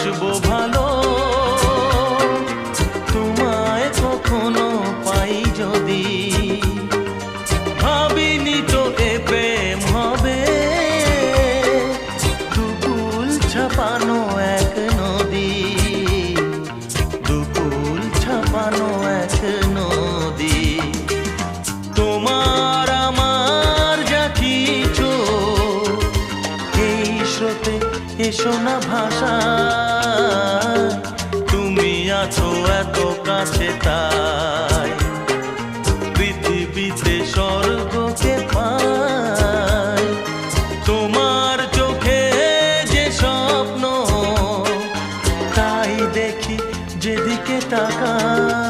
বাসবো ভালো, তোমায় কখনো পাই যদি। ভাবিনি তো এ প্রেম হবে, দুকুল ছাপানো এক নদী, দুকুল ছাপানো এক নদী। তোমার আমার যা কিছু এই স্রোতে এসো না ভাষা, তুমি আছো এত কাছে তাই পৃথিবীতে স্বর্গকে পাই। তোমার চোখে যে স্বপ্ন তাই দেখি যেদিকে তাকাই।